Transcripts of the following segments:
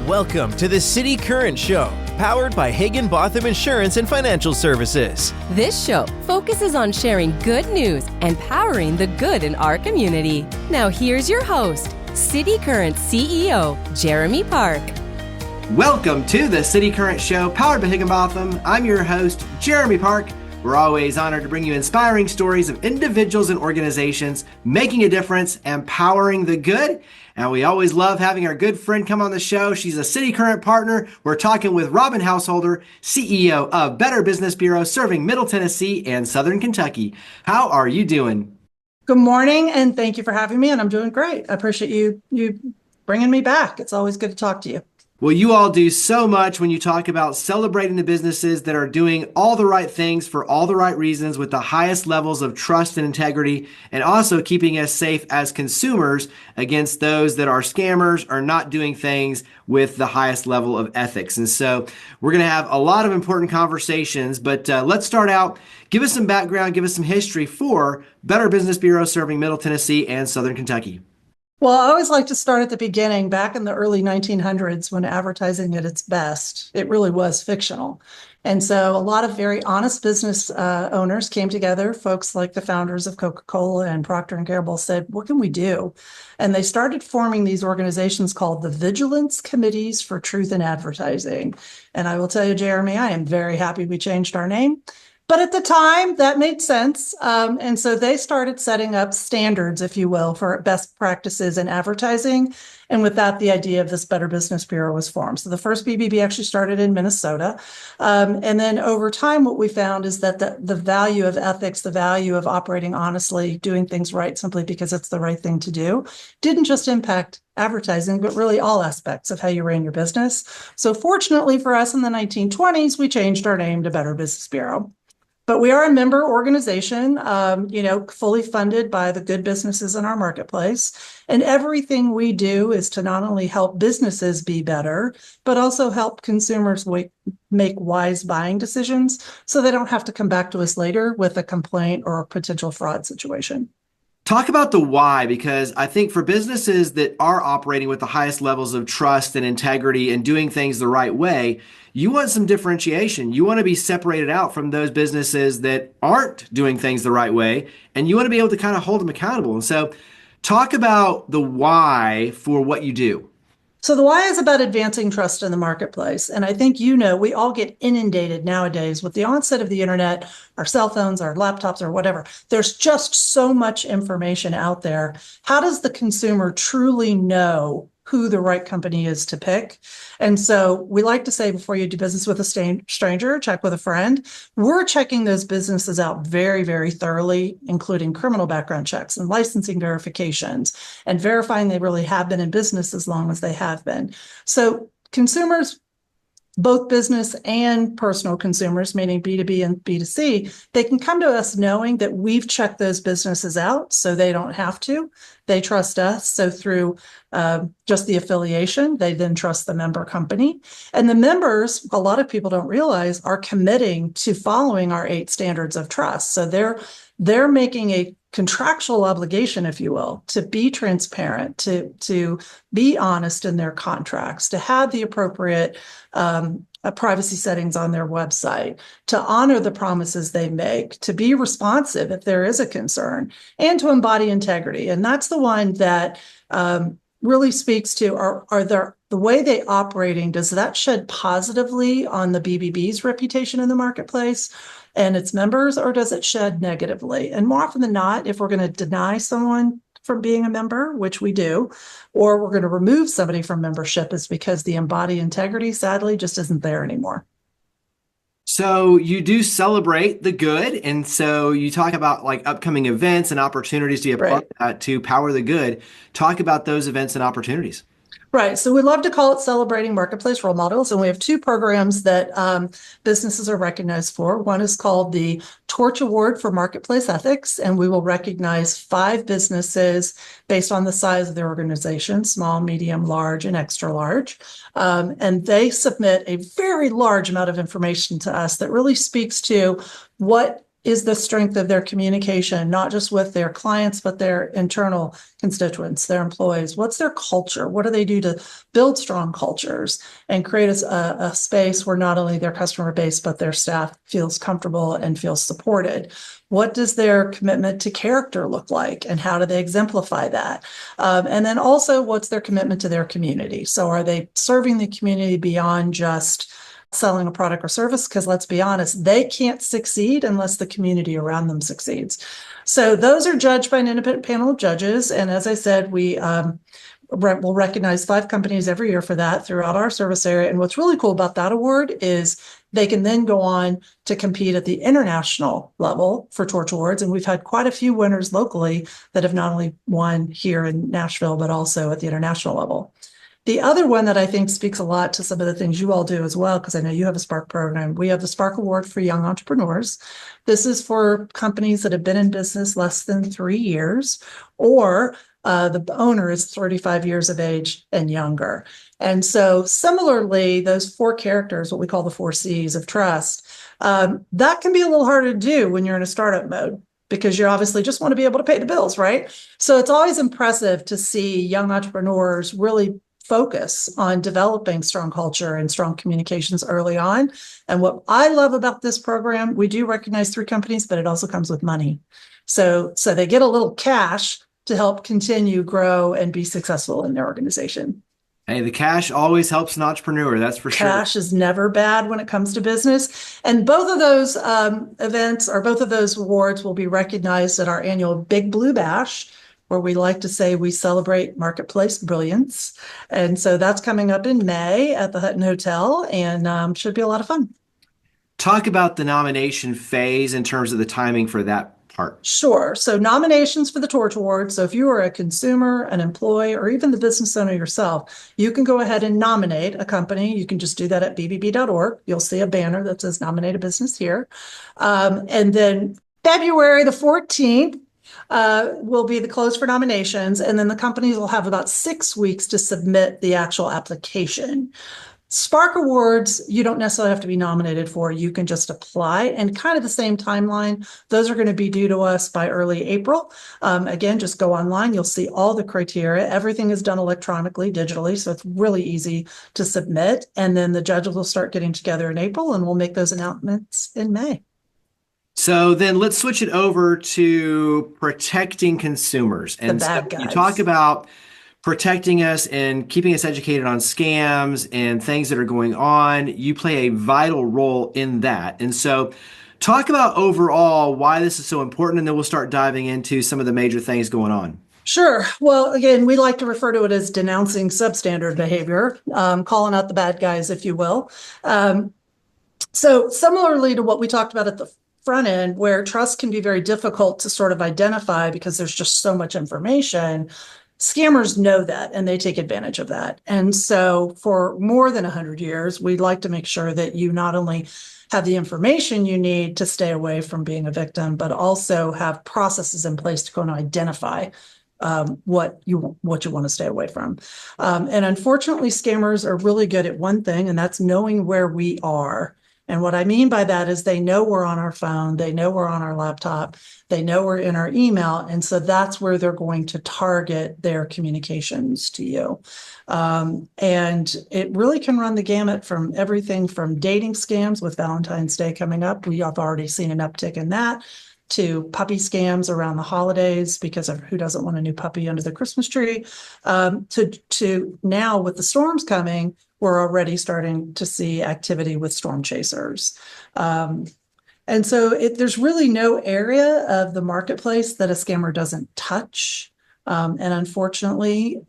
Welcome to the City Current Show, powered by Higginbotham Insurance and Financial Services. This show focuses on sharing good news and powering the good in our community. Now here's your host, City Current CEO, Jeremy Park. Welcome to the City Current Show, powered by Higginbotham. I'm your host, Jeremy Park. We're always honored to bring you inspiring stories of individuals and organizations making a difference and powering the good. And we always love having our good friend come on the show. She's a City Current partner. We're talking with Robyn Householder, CEO of Better Business Bureau, serving Middle Tennessee and Southern Kentucky. How are you doing? Good morning, and thank you for having me. And I'm doing great. I appreciate you bringing me back. It's always good to talk to you. Well, you all do so much when you talk about celebrating the businesses that are doing all the right things for all the right reasons with the highest levels of trust and integrity, and also keeping us safe as consumers against those that are scammers or not doing things with the highest level of ethics. And so we're going to have a lot of important conversations, but let's start out. Give us some background, give us some history for Better Business Bureau serving Middle Tennessee and Southern Kentucky. Well, I always like to start at the beginning. Back in the early 1900s, when advertising at its best, it really was fictional. And so a lot of very honest business owners came together. Folks like the founders of Coca-Cola and Procter & Gamble said, what can we do? And they started forming these organizations called the Vigilance Committees for Truth in Advertising. And I will tell you, Jeremy, I am very happy we changed our name. But at the time, that made sense. And so they started setting up standards, if you will, for best practices in advertising. And with that, the idea of this Better Business Bureau was formed. So the first BBB actually started in Minnesota. And then over time, what we found is that the value of ethics, the value of operating honestly, doing things right simply because it's the right thing to do, didn't just impact advertising, but really all aspects of how you ran your business. So fortunately for us in the 1920s, we changed our name to Better Business Bureau. But we are a member organization, fully funded by the good businesses in our marketplace. And everything we do is to not only help businesses be better, but also help consumers make wise buying decisions so they don't have to come back to us later with a complaint or a potential fraud situation. Talk about the why, because I think for businesses that are operating with the highest levels of trust and integrity and doing things the right way, you want some differentiation. You want to be separated out from those businesses that aren't doing things the right way, and you want to be able to kind of hold them accountable. And so talk about the why for what you do. So the why is about advancing trust in the marketplace. And I think, we all get inundated nowadays with the onset of the internet, our cell phones, our laptops, or whatever. There's just so much information out there. How does the consumer truly know who the right company is to pick? And so we like to say, before you do business with a stranger, check with a friend. We're checking those businesses out very, very thoroughly, including criminal background checks and licensing verifications and verifying they really have been in business as long as they have been. So consumers, both business and personal consumers, meaning B2B and B2C, they can come to us knowing that we've checked those businesses out so they don't have to. They trust us. So through just the affiliation, they then trust the member company. And the members, a lot of people don't realize, are committing to following our 8 standards of trust. So they're making a contractual obligation, if you will, to be transparent, to be honest in their contracts, to have the appropriate privacy settings on their website, to honor the promises they make, to be responsive if there is a concern, and to embody integrity. And that's the one that really speaks to, the way they operating, does that shed positively on the BBB's reputation in the marketplace and its members, or does it shed negatively? And more often than not, if we're going to deny someone from being a member, which we do, or we're going to remove somebody from membership, is because the embodied integrity, sadly, just isn't there anymore. So you do celebrate the good. And so you talk about like upcoming events and opportunities to be a part of that to power the good. Talk about those events and opportunities. Right. So we love to call it Celebrating Marketplace Role Models. And we have 2 programs that businesses are recognized for. One is called the Torch Award for Marketplace Ethics. And we will recognize 5 businesses based on the size of their organization: small, medium, large, and extra large. And they submit a very large amount of information to us that really speaks to what is the strength of their communication, not just with their clients, but their internal constituents, their employees. What's their culture? What do they do to build strong cultures and create a space where not only their customer base, but their staff feels comfortable and feels supported? What does their commitment to character look like, and how do they exemplify that? And then also, what's their commitment to their community? So are they serving the community beyond just selling a product or service? Because let's be honest, they can't succeed unless the community around them succeeds. So those are judged by an independent panel of judges. And as I said, we'll recognize 5 companies every year for that throughout our service area. And what's really cool about that award is they can then go on to compete at the international level for Torch Awards. And we've had quite a few winners locally that have not only won here in Nashville, but also at the international level. The other one that I think speaks a lot to some of the things you all do as well, because I know you have a Spark program. We have the Spark Award for Young Entrepreneurs. This is for companies that have been in business less than 3 years, or the owner is 35 years of age and younger. And so similarly, those 4 characters, what we call the 4 C's of trust, that can be a little harder to do when you're in a startup mode, because you obviously just want to be able to pay the bills, right? So it's always impressive to see young entrepreneurs really focus on developing strong culture and strong communications early on. And what I love about this program, we do recognize 3 companies, but it also comes with money. So they get a little cash to help continue, grow, and be successful in their organization. Hey, the cash always helps an entrepreneur, that's for sure. Cash is never bad when it comes to business. And both of those events, or both of those awards, will be recognized at our annual Big Blue Bash, where we like to say we celebrate marketplace brilliance. And so that's coming up in May at the Hutton Hotel, and should be a lot of fun. Talk about the nomination phase in terms of the timing for that part. Sure. So nominations for the Torch Award. So if you are a consumer, an employee, or even the business owner yourself, you can go ahead and nominate a company. You can just do that at bbb.org. You'll see a banner that says nominate a business here. And then February the 14th, will be the close for nominations. And then the companies will have about 6 weeks to submit the actual application. Spark Awards, you don't necessarily have to be nominated for. You can just apply, and kind of the same timeline. Those are going to be due to us by early April. Again, just go online. You'll see all the criteria. Everything is done electronically, digitally, so it's really easy to submit. And then the judges will start getting together in April, and we'll make those announcements in May. So then let's switch it over to protecting consumers. And The bad so you guys. talk about protecting us and keeping us educated on scams and things that are going on. You play a vital role in that. And so talk about overall why this is so important, and then we'll start diving into some of the major things going on. Sure. Well, again, we like to refer to it as denouncing substandard behavior, calling out the bad guys, if you will. So similarly to what we talked about at the front end, where trust can be very difficult to sort of identify because there's just so much information, scammers know that, and they take advantage of that. And so for more than 100 years, we'd like to make sure that you not only have the information you need to stay away from being a victim, but also have processes in place to go and identify what you want to stay away from. And unfortunately, scammers are really good at one thing, and that's knowing where we are. And what I mean by that is they know we're on our phone, they know we're on our laptop, they know we're in our email. And so that's where they're going to target their communications to you. And it really can run the gamut from everything from dating scams, with Valentine's Day coming up. We have already seen an uptick in that, to puppy scams around the holidays, because of who doesn't want a new puppy under the Christmas tree, to now with the storms coming, we're already starting to see activity with storm chasers. And so there's really no area of the marketplace that a scammer doesn't touch. And unfortunately,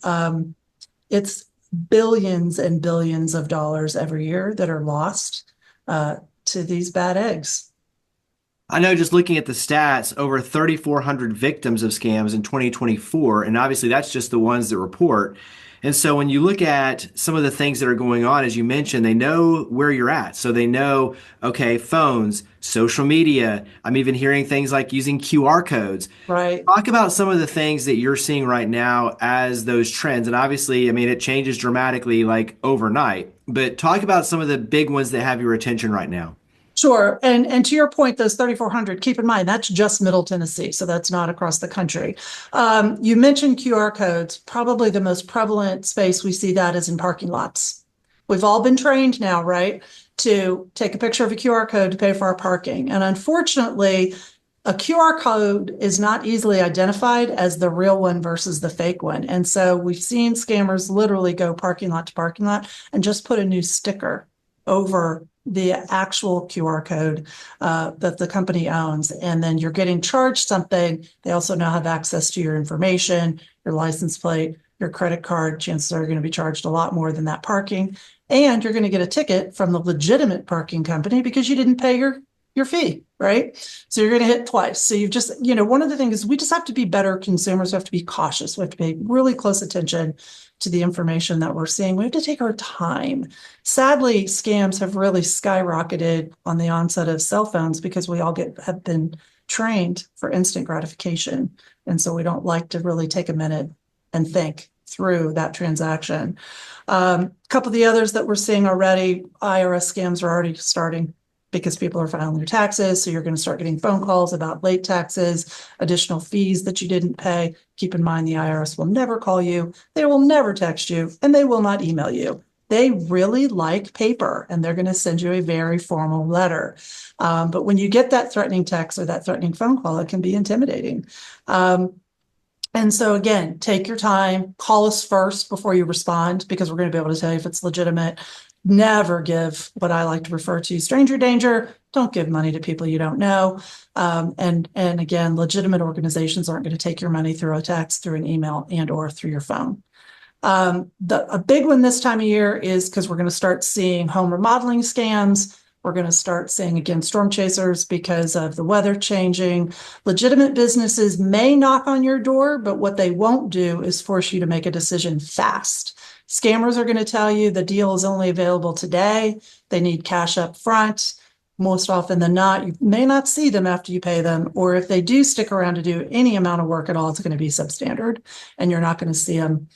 it's billions and billions of dollars every year that are lost to these bad eggs. I know, just looking at the stats, over 3,400 victims of scams in 2024, and obviously that's just the ones that report. And so when you look at some of the things that are going on, as you mentioned, they know where you're at. So they know, okay, phones, social media. I'm even hearing things like using QR codes. Right. Talk about some of the things that you're seeing right now as those trends. And obviously, I mean, it changes dramatically like overnight, but talk about some of the big ones that have your attention right now. Sure. And to your point, those 3,400, keep in mind, that's just Middle Tennessee. So that's not across the country. You mentioned QR codes. Probably the most prevalent space we see that is in parking lots. We've all been trained now, right, to take a picture of a QR code to pay for our parking. And unfortunately, a QR code is not easily identified as the real one versus the fake one. And so we've seen scammers literally go parking lot to parking lot and just put a new sticker over the actual QR code that the company owns. And then you're getting charged something. They also now have access to your information, your license plate, your credit card. Chances are you're going to be charged a lot more than that parking. And you're going to get a ticket from the legitimate parking company because you didn't pay your fee, right? So you're going to hit twice. So you've just, one of the things is we just have to be better consumers. We have to be cautious. We have to pay really close attention to the information that we're seeing. We have to take our time. Sadly, scams have really skyrocketed on the onset of cell phones because we all have been trained for instant gratification. And so we don't like to really take a minute and think through that transaction. A couple of the others that we're seeing already, IRS scams are already starting because people are filing their taxes. So you're going to start getting phone calls about late taxes, additional fees that you didn't pay. Keep in mind, the IRS will never call you. They will never text you, and they will not email you. They really like paper, and they're going to send you a very formal letter. But when you get that threatening text or that threatening phone call, it can be intimidating. And so again, take your time, call us first before you respond, because we're going to be able to tell you if it's legitimate. Never give what I like to refer to stranger danger. Don't give money to people you don't know. And again, legitimate organizations aren't going to take your money through a text, through an email, and or through your phone. A big one this time of year is because we're going to start seeing home remodeling scams. We're going to start seeing, again, storm chasers because of the weather changing. Legitimate businesses may knock on your door, but what they won't do is force you to make a decision fast. Scammers are going to tell you the deal is only available today. They need cash up front. Most often than not, you may not see them after you pay them, or if they do stick around to do any amount of work at all, it's going to be substandard, and you're not going to see them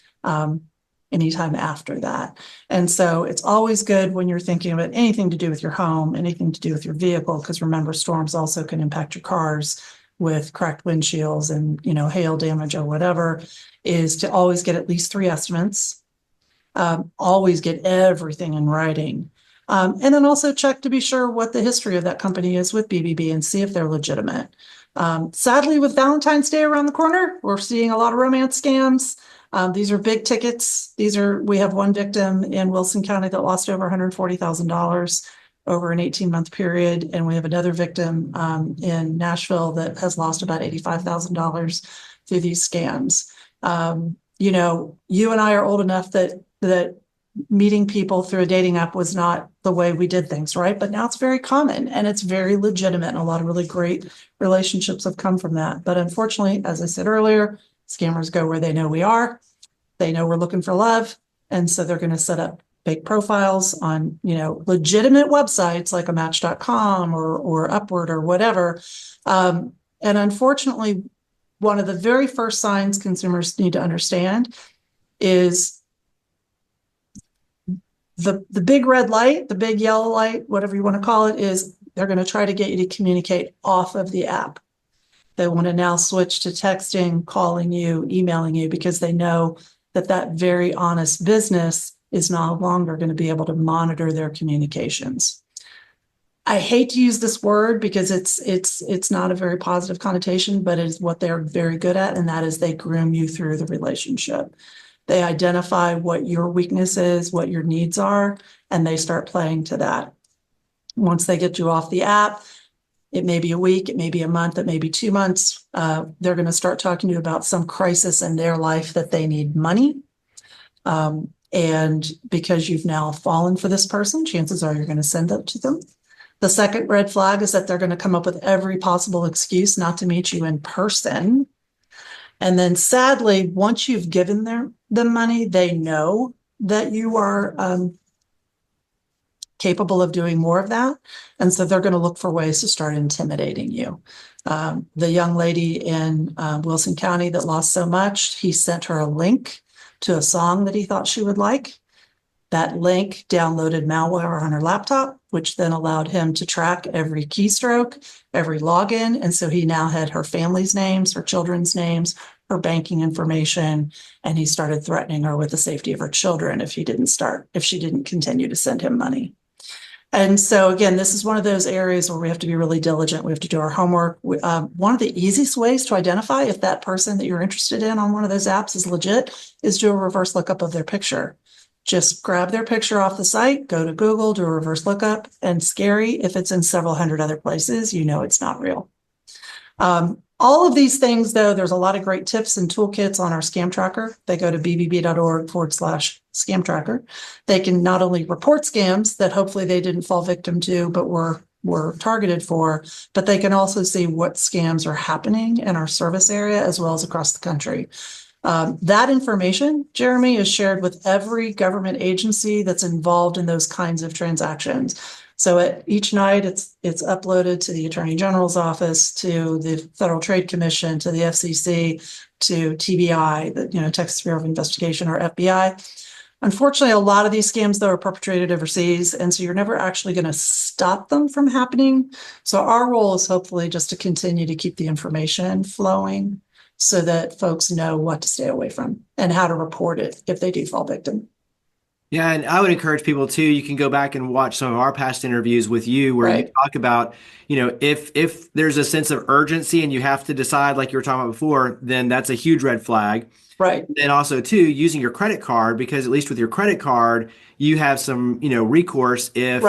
anytime after that. And so it's always good when you're thinking about anything to do with your home, anything to do with your vehicle, because remember, storms also can impact your cars with cracked windshields and, hail damage or whatever, is to always get at least 3 estimates. Always get everything in writing. And then also check to be sure what the history of that company is with BBB and see if they're legitimate. Sadly, with Valentine's Day around the corner, we're seeing a lot of romance scams. These are big tickets. We have one victim in Wilson County that lost over $140,000 over an 18-month period. And we have another victim in Nashville that has lost about $85,000 through these scams. You and I are old enough that meeting people through a dating app was not the way we did things, right? But now it's very common and it's very legitimate, and a lot of really great relationships have come from that. But unfortunately, as I said earlier, scammers go where they know we are. They know we're looking for love. And so they're going to set up fake profiles on, legitimate websites like a match.com or Upward or whatever. And unfortunately, one of the very first signs consumers need to understand is the big red light, the big yellow light, whatever you want to call it, is they're going to try to get you to communicate off of the app. They want to now switch to texting, calling you, emailing you, because they know that very honest business is no longer going to be able to monitor their communications. I hate to use this word because it's not a very positive connotation, but it is what they're very good at, and that is they groom you through the relationship. They identify what your weakness is, what your needs are, and they start playing to that. Once they get you off the app, it may be a week, it may be a month, it may be 2 months. They're going to start talking to you about some crisis in their life that they need money. And because you've now fallen for this person, chances are you're going to send it to them. The second red flag is that they're going to come up with every possible excuse not to meet you in person. And then sadly, once you've given them money, they know that you are capable of doing more of that. And so they're going to look for ways to start intimidating you. The young lady in Wilson County that lost so much, he sent her a link to a song that he thought she would like. That link downloaded malware on her laptop, which then allowed him to track every keystroke, every login. And so he now had her family's names, her children's names, her banking information, and he started threatening her with the safety of her children if she didn't continue to send him money. And so again, this is one of those areas where we have to be really diligent. We have to do our homework. One of the easiest ways to identify if that person that you're interested in on one of those apps is legit is do a reverse lookup of their picture. Just grab their picture off the site, go to Google, do a reverse lookup, and scary, if it's in several hundred other places, you know it's not real. All of these things, though, there's a lot of great tips and toolkits on our scam tracker. They go to bbb.org/scam tracker. They can not only report scams that hopefully they didn't fall victim to, but were targeted for, but they can also see what scams are happening in our service area as well as across the country. That information, Jeremy, is shared with every government agency that's involved in those kinds of transactions. So each night it's uploaded to the Attorney General's office, to the Federal Trade Commission, to the FCC, to TBI, the Texas Bureau of Investigation, or FBI. Unfortunately, a lot of these scams, though, are perpetrated overseas, and so you're never actually going to stop them from happening. So our role is hopefully just to continue to keep the information flowing so that folks know what to stay away from and how to report it if they do fall victim. Yeah, and I would encourage people too, you can go back and watch some of our past interviews with you where you talk about, if there's a sense of urgency and you have to decide, like you were talking about before, then that's a huge red flag. Right. And also too, using your credit card, because at least with your credit card, you have some, recourse if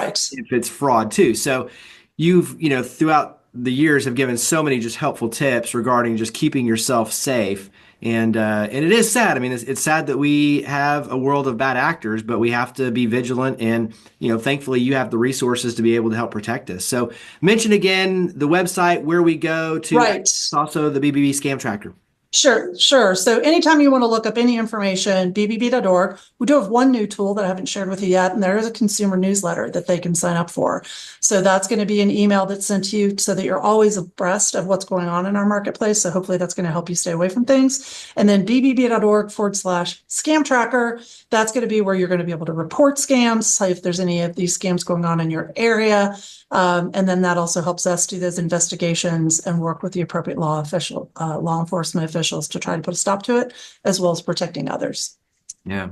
it's fraud too. So you've, throughout the years have given so many just helpful tips regarding just keeping yourself safe. And it is sad. I mean, it's sad that we have a world of bad actors, but we have to be vigilant. And, thankfully, you have the resources to be able to help protect us. So mention again the website where we go to. It's also the BBB Scam Tracker. Sure. So anytime you want to look up any information, bbb.org. We do have one new tool that I haven't shared with you yet, and there is a consumer newsletter that they can sign up for. So that's going to be an email that's sent to you so that you're always abreast of what's going on in our marketplace. So hopefully that's going to help you stay away from things. And then bbb.org/scam tracker. That's going to be where you're going to be able to report scams, if there's any of these scams going on in your area. And then that also helps us do those investigations and work with the appropriate law enforcement officials to try to put a stop to it, as well as protecting others. Yeah.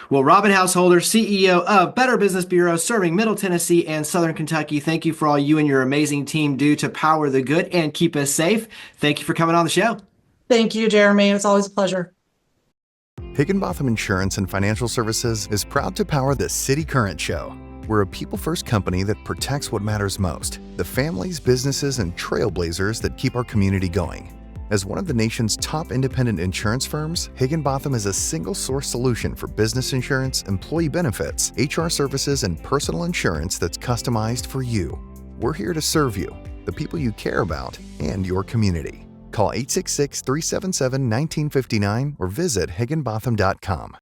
Well, Robyn Householder, CEO of Better Business Bureau, serving Middle Tennessee and Southern Kentucky. Thank you for all you and your amazing team do to power the good and keep us safe. Thank you for coming on the show. Thank you, Jeremy. It's always a pleasure. Higginbotham Insurance and Financial Services is proud to power the City Current Show. We're a people-first company that protects what matters most, the families, businesses, and trailblazers that keep our community going. As one of the nation's top independent insurance firms, Higginbotham is a single-source solution for business insurance, employee benefits, HR services, and personal insurance that's customized for you. We're here to serve you, the people you care about, and your community. Call 866-377-1959 or visit higginbotham.com.